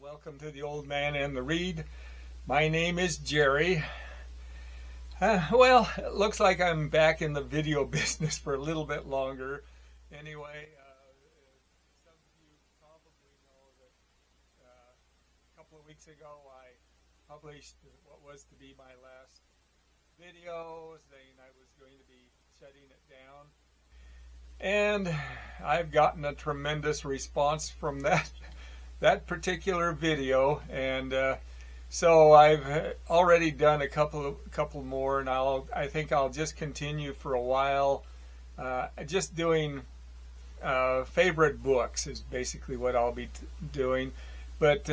Welcome to the Old Man and the Reed. My name is Jerry. Well, it looks like I'm back in the video business for a little bit longer. Anyway, some of you probably know that a couple of weeks ago I published what was to be my last video, saying I was going to be shutting it down. And I've gotten a tremendous response from that particular video, and so I've already done a couple more, and I think I'll just continue for a while. Just doing favorite books is basically what I'll be doing. But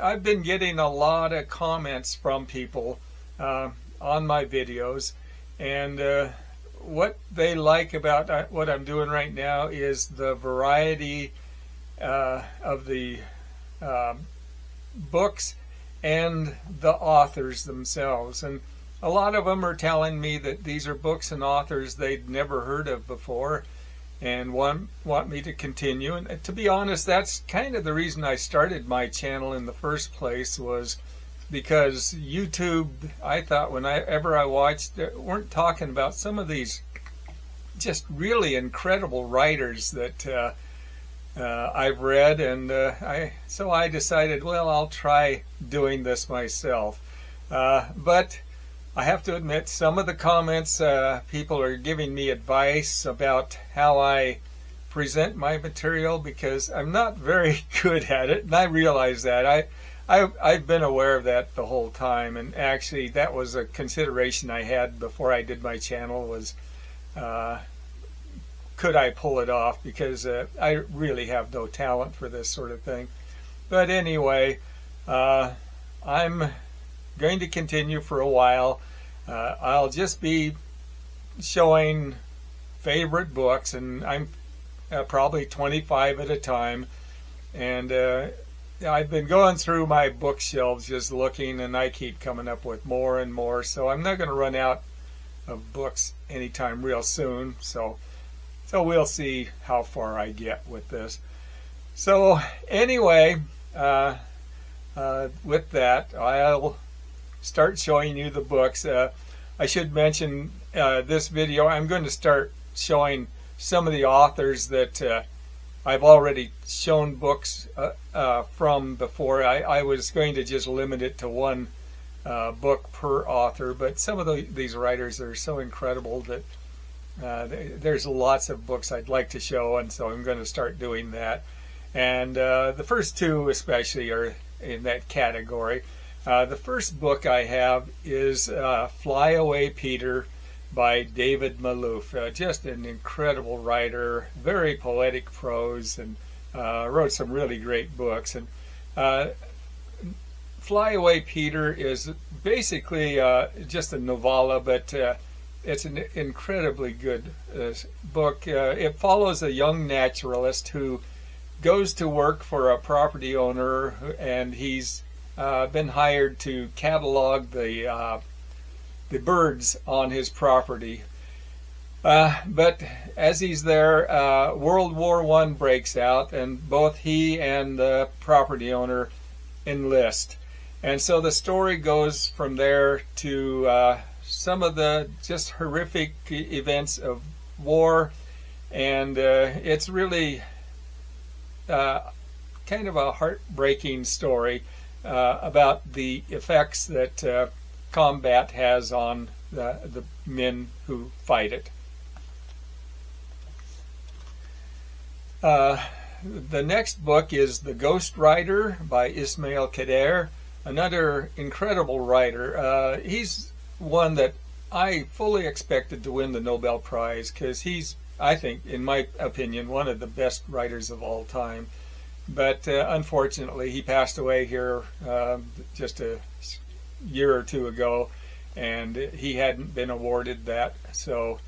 I've been getting a lot of comments from people on my videos, and what they like about what I'm doing right now is the variety of the books and the authors themselves. And a lot of them are telling me that these are books and authors they'd never heard of before and want me to continue. And to be honest, that's kind of the reason I started my channel in the first place, was because YouTube, I thought whenever I watched, they weren't talking about some of these just really incredible writers that I've read, and so I decided, well, I'll try doing this myself. But I have to admit, some of the comments, people are giving me advice about how I present my material, because I'm not very good at it, and I realize that. I've been aware of that the whole time, and actually that was a consideration I had before I did my channel, was could I pull it off, because I really have no talent for this sort of thing. But anyway, I'm going to continue for a while. I'll just be showing favorite books, and I'm probably 25 at a time, and I've been going through my bookshelves just looking, and I keep coming up with more and more, so I'm not going to run out of books anytime real soon. So we'll see how far I get with this. So anyway, with that, I'll start showing you the books. I should mention this video, I'm going to start showing some of the authors that I've already shown books from before. I was going to just limit it to one book per author, but some of these writers are so incredible that there's lots of books I'd like to show, and so I'm going to start doing that. And the first two especially are in that category. The first book I have is Fly Away Peter by David Malouf. Just an incredible writer, very poetic prose, and wrote some really great books. And Fly Away Peter is basically just a novella, but it's an incredibly good book. It follows a young naturalist who goes to work for a property owner, and he's been hired to catalog the birds on his property. But as he's there, World War I breaks out, and both he and the property owner enlist. And so the story goes from there to some of the just horrific events of war, and it's really kind of a heartbreaking story about the effects that combat has on the men who fight it. The next book is The Ghost Rider by Ismail Kader, another incredible writer. He's one that I fully expected to win the Nobel Prize, because he's, I think, in my opinion, one of the best writers of all time. But unfortunately, he passed away here just a year or two ago, and he hadn't been awarded that, so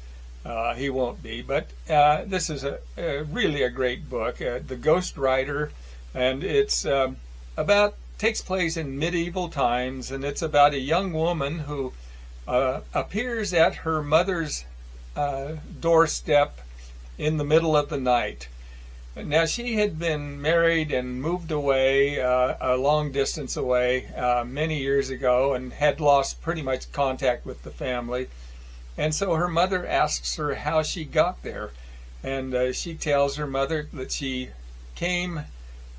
he won't be. But this is really a great book, The Ghost Rider, and it's takes place in medieval times, and it's about a young woman who appears at her mother's doorstep in the middle of the night. Now, she had been married and moved away, a long distance away, many years ago, and had lost pretty much contact with the family. And so her mother asks her how she got there. And she tells her mother that she came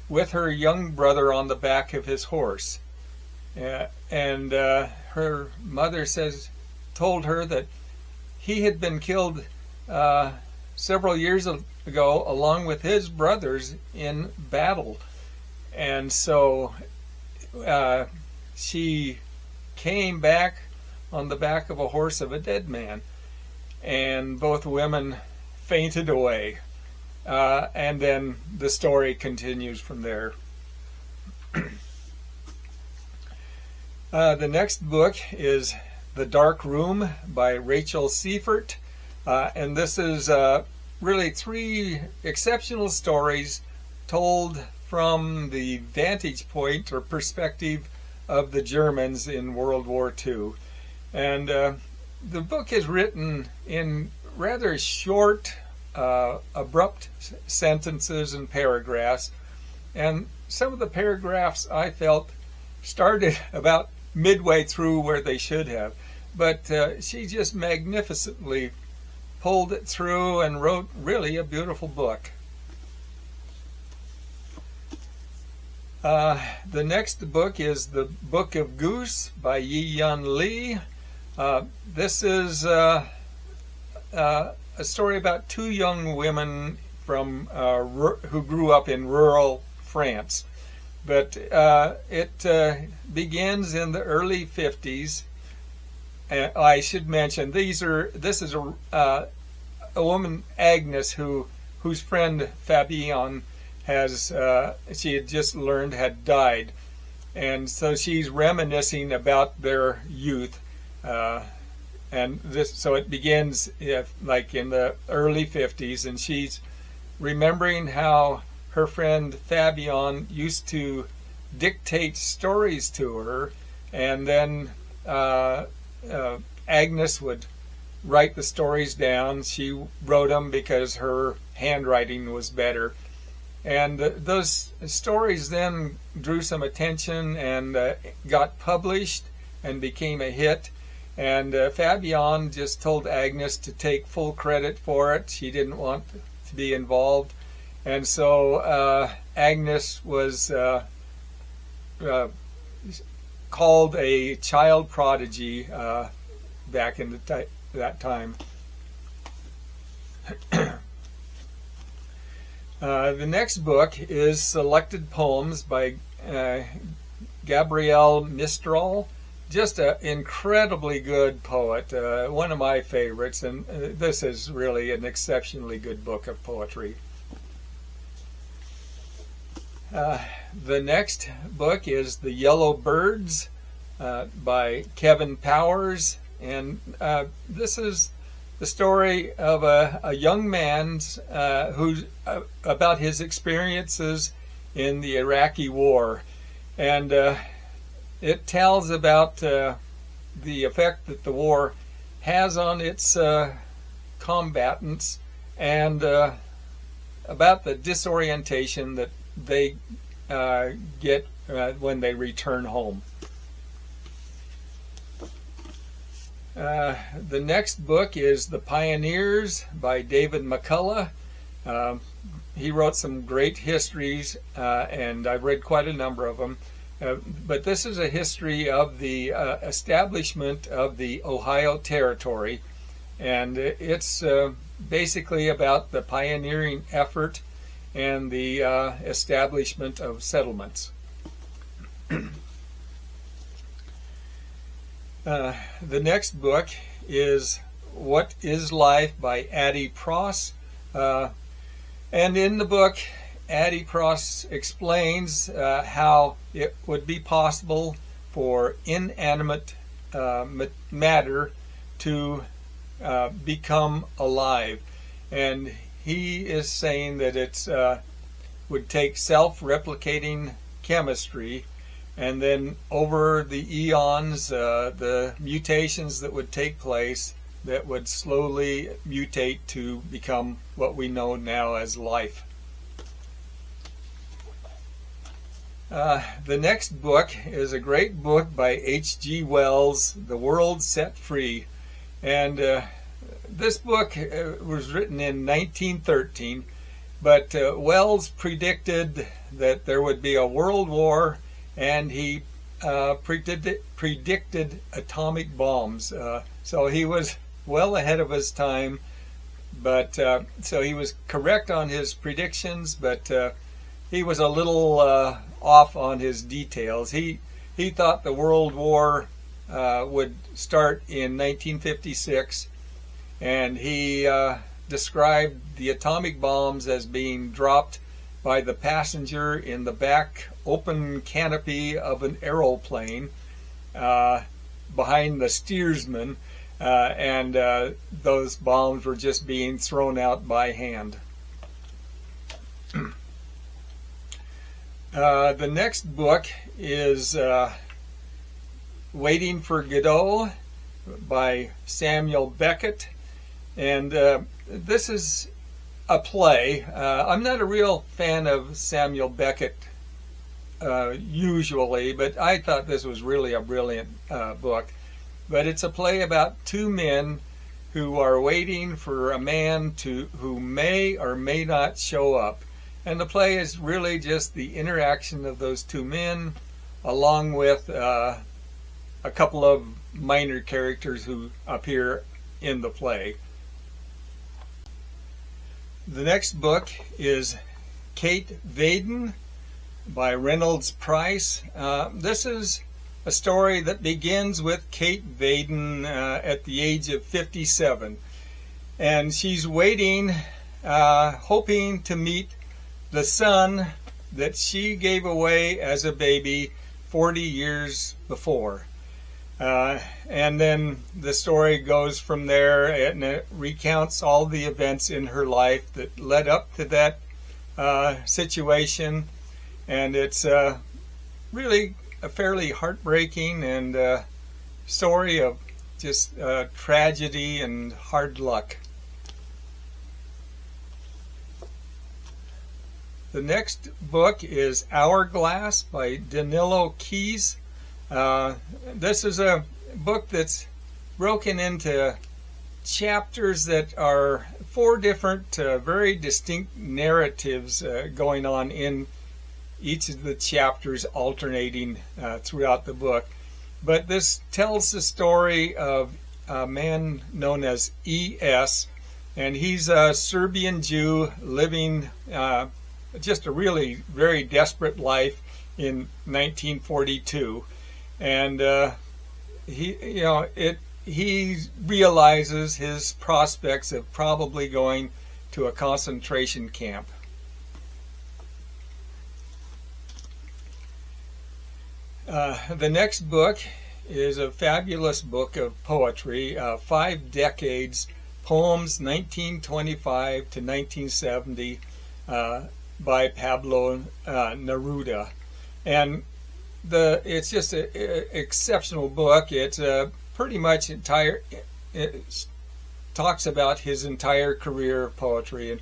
with her young brother on the back of his horse. And her mother told her that he had been killed several years ago along with his brothers in battle. And so she came back on the back of a horse of a dead man. And both women fainted away. And then the story continues from there. The next book is The Dark Room by Rachel Seifert. And this is really 3 exceptional stories told from the vantage point or perspective of the Germans in World War II. And the book is written in rather short, abrupt sentences and paragraphs. And some of the paragraphs I felt started about midway through where they should have. But she just magnificently pulled it through and wrote really a beautiful book. The next book is The Book of Goose by Yi-Yun Lee. This is a story about 2 young women from who grew up in rural France. But it begins in the early 50s. I should mention this is a woman, Agnes, whose friend Fabian she had just learned had died, and so she's reminiscing about their youth. So it begins like in the early 50s, and she's remembering how her friend Fabian used to dictate stories to her, and then Agnes would write the stories down. She wrote them because her handwriting was better. And those stories then drew some attention and got published and became a hit. And Fabian just told Agnes to take full credit for it. She didn't want to be involved. And so Agnes was called a child prodigy back in that time. The next book is Selected Poems by Gabrielle Mistral. Just an incredibly good poet, one of my favorites, and this is really an exceptionally good book of poetry. The next book is The Yellow Birds by Kevin Powers, and this is the story of a young man about his experiences in the Iraqi war, and it tells about the effect that the war has on its combatants, and about the disorientation that they get when they return home. The next book is The Pioneers by David McCullough. He wrote some great histories, and I've read quite a number of them. But this is a history of the establishment of the Ohio Territory, and it's basically about the pioneering effort and the establishment of settlements. The next book is What is Life by Addie Pross. And in the book, Addie Pross explains how it would be possible for inanimate matter to become alive. And he is saying that it would take self-replicating chemistry, and then over the eons, the mutations that would take place that would slowly mutate to become what we know now as life. The next book is a great book by H.G. Wells, The World Set Free. And this book was written in 1913, but Wells predicted that there would be a world war, and he predicted atomic bombs. So he was well ahead of his time, but so he was correct on his predictions, but he was a little off on his details. He thought the World War would start in 1956, and he described the atomic bombs as being dropped by the passenger in the back open canopy of an aeroplane behind the steersman, and those bombs were just being thrown out by hand. The next book is Waiting for Godot by Samuel Beckett, and this is a play. I'm not a real fan of Samuel Beckett usually, but I thought this was really a brilliant book. But it's a play about two men who are waiting for a man who may or may not show up. And the play is really just the interaction of those two men, along with a couple of minor characters who appear in the play. The next book is Kate Vaden by Reynolds Price. This is a story that begins with Kate Vaden at the age of 57. And she's waiting, hoping to meet the son that she gave away as a baby 40 years before. And then the story goes from there, and it recounts all the events in her life that led up to that situation. And it's really a fairly heartbreaking and story of just tragedy and hard luck. The next book is Hourglass by Danilo Keys. This is a book that's broken into chapters that are 4 different, very distinct narratives going on in each of the chapters, alternating throughout the book. But this tells the story of a man known as E.S., and he's a Serbian Jew living just a really very desperate life in 1942. And he realizes his prospects of probably going to a concentration camp. The next book is a fabulous book of poetry, 5 Decades, Poems 1925 to 1970, by Pablo Neruda. And it's just an exceptional book. It's pretty much it talks about his entire career of poetry, and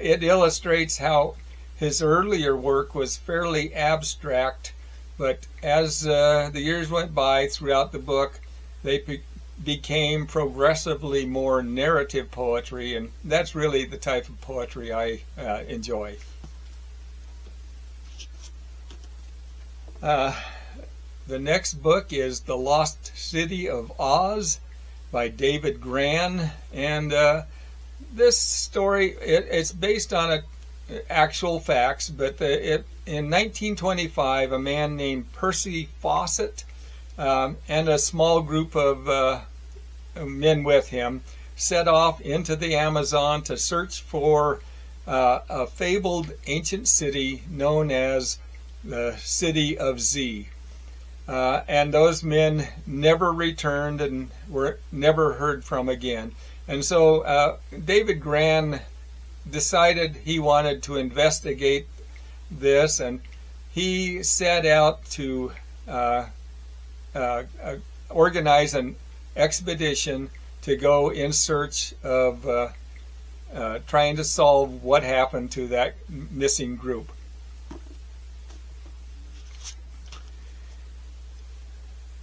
it illustrates how his earlier work was fairly abstract, but as the years went by throughout the book, they became progressively more narrative poetry, and that's really the type of poetry I enjoy. The next book is The Lost City of Oz by David Grann, and this story, it's based on actual facts, but in 1925, a man named Percy Fawcett and a small group of men with him set off into the Amazon to search for a fabled ancient city known as the City of Z. And those men never returned and were never heard from again. And so David Grann decided he wanted to investigate this, and he set out to organize an expedition to go in search of trying to solve what happened to that missing group.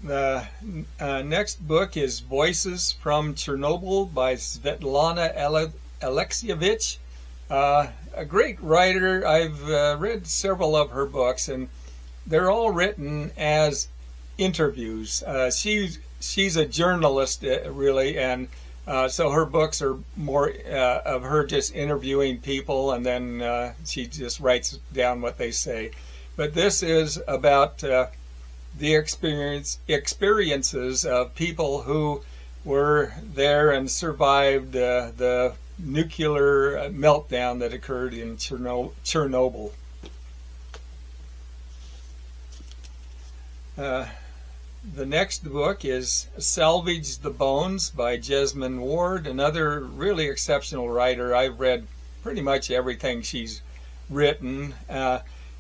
The next book is Voices from Chernobyl by Svetlana Alexievich. A great writer. I've read several of her books, and they're all written as interviews. She's a journalist, really, and so her books are more of her just interviewing people, and then she just writes down what they say. But this is about the experiences of people who were there and survived the nuclear meltdown that occurred in Chernobyl. The next book is Salvage the Bones by Jesmyn Ward, another really exceptional writer. I've read pretty much everything she's written.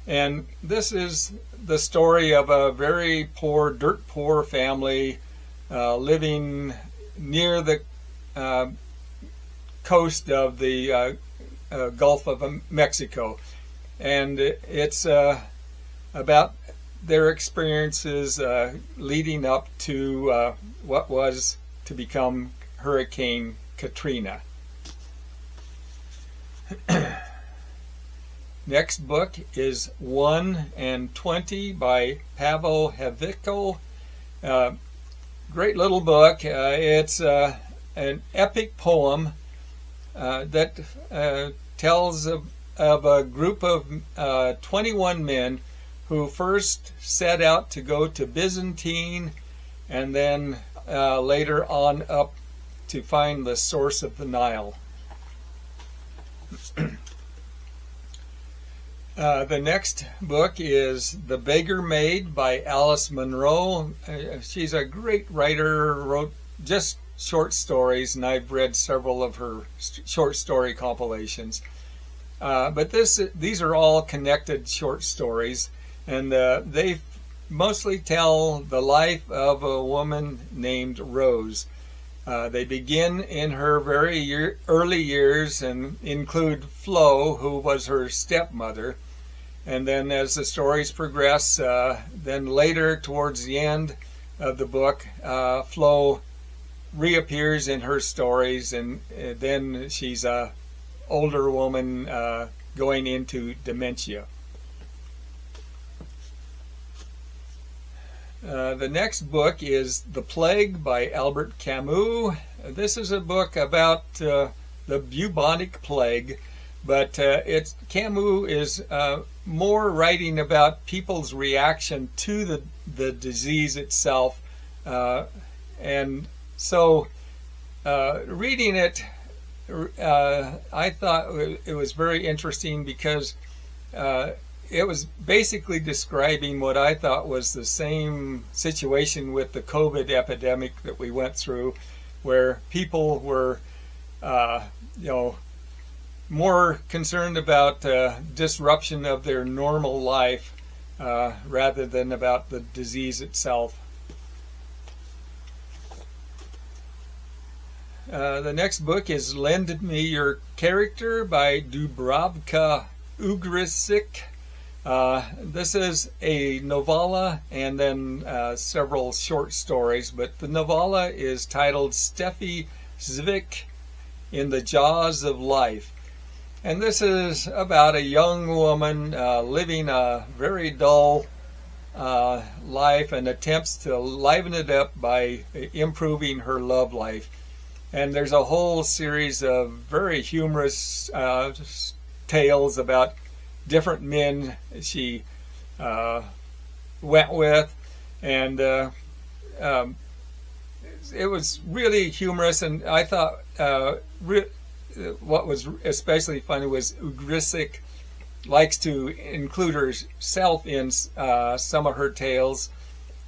And this is the story of a very poor, dirt poor family living near the coast of the Gulf of Mexico. And it's about their experiences leading up to what was to become Hurricane Katrina. Next book is 1 and 20 by Pavel Havicko. Great little book. It's an epic poem that tells of a group of 21 men who first set out to go to Byzantine and then later on up to find the source of the Nile. The next book is The Beggar Maid by Alice Munro. She's a great writer, wrote just short stories, and I've read several of her short story compilations. But these are all connected short stories, and they mostly tell the life of a woman named Rose. They begin in her very early years and include Flo, who was her stepmother. And then as the stories progress, then later towards the end of the book, Flo reappears in her stories, and then she's a older woman going into dementia. The next book is The Plague by Albert Camus. This is a book about the bubonic plague, but Camus is more writing about people's reaction to the disease itself. And so reading it, I thought it was very interesting because it was basically describing what I thought was the same situation with the COVID epidemic that we went through, where people were, more concerned about disruption of their normal life rather than about the disease itself. The next book is Lend Me Your Character by Dubravka Ugrisik. This is a novella and then several short stories, but the novella is titled Steffi Zvik in the Jaws of Life. And this is about a young woman living a very dull life and attempts to liven it up by improving her love life. And there's a whole series of very humorous tales about different men she went with, and it was really humorous. And I thought what was especially funny was Ugrisik likes to include herself in some of her tales,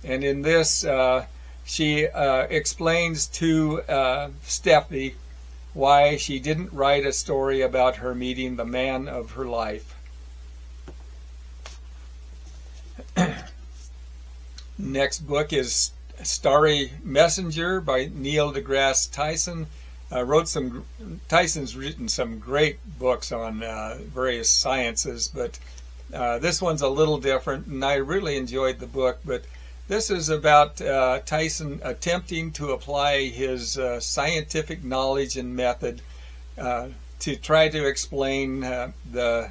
and in this she explains to Steffi why she didn't write a story about her meeting the man of her life. Next book is Starry Messenger by Neil deGrasse Tyson. Tyson's written some great books on various sciences, but this one's a little different, and I really enjoyed the book. But This is about Tyson attempting to apply his scientific knowledge and method to try to explain the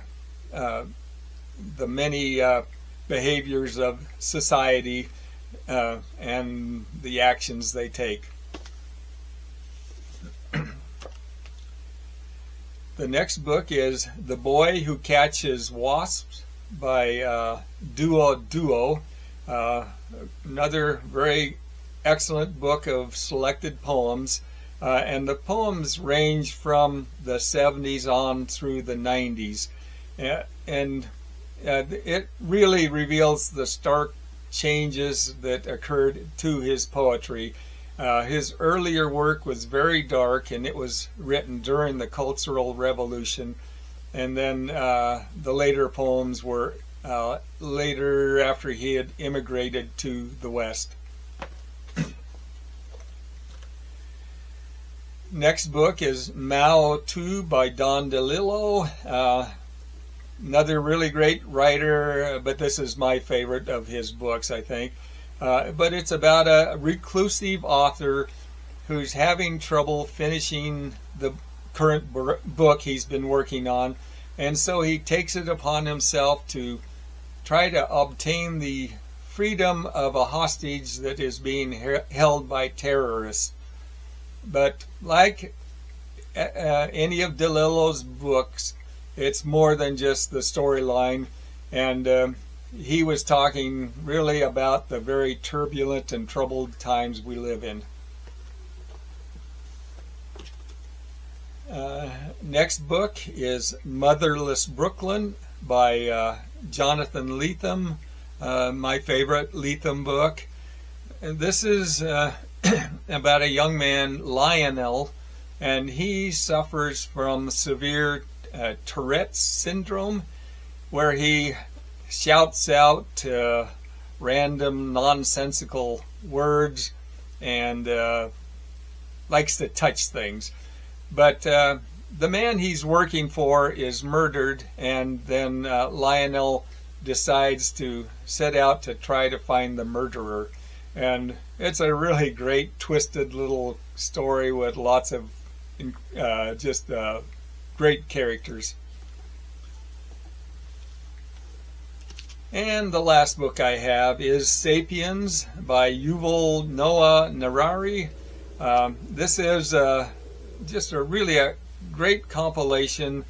many behaviors of society and the actions they take. The next book is The Boy Who Catches Wasps by Duo. Another very excellent book of selected poems, and the poems range from the 70s on through the 90s, and it really reveals the stark changes that occurred to his poetry. His earlier work was very dark, and it was written during the Cultural Revolution, and then the later poems were later after he had immigrated to the West. Next book is Mao 2 by Don DeLillo. Another really great writer, but this is my favorite of his books, I think. But it's about a reclusive author who's having trouble finishing the current book he's been working on, and so he takes it upon himself to try to obtain the freedom of a hostage that is being held by terrorists. But like any of DeLillo's books, it's more than just the storyline, and he was talking really about the very turbulent and troubled times we live in. Next book is Motherless Brooklyn by Jonathan Lethem, my favorite Lethem book. And this is about a young man, Lionel, and he suffers from severe Tourette's syndrome, where he shouts out random nonsensical words and likes to touch things. But the man he's working for is murdered, and then Lionel decides to set out to try to find the murderer. And it's a really great, twisted little story with lots of just great characters. And the last book I have is Sapiens by Yuval Noah Harari. This is just a great compilation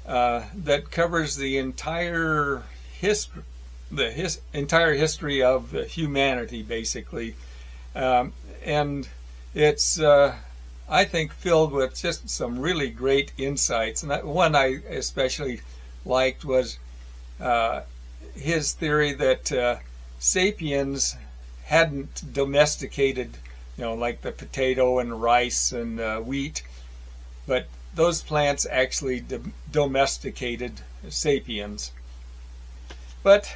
that covers the entire history, entire history of humanity, basically, and it's I think filled with just some really great insights. And one I especially liked was his theory that sapiens hadn't domesticated, like the potato and rice and wheat, but those plants actually domesticated sapiens. But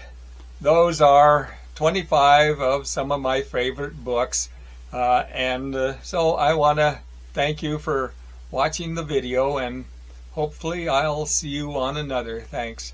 those are 25 of some of my favorite books, and so I want to thank you for watching the video, and hopefully I'll see you on another. Thanks.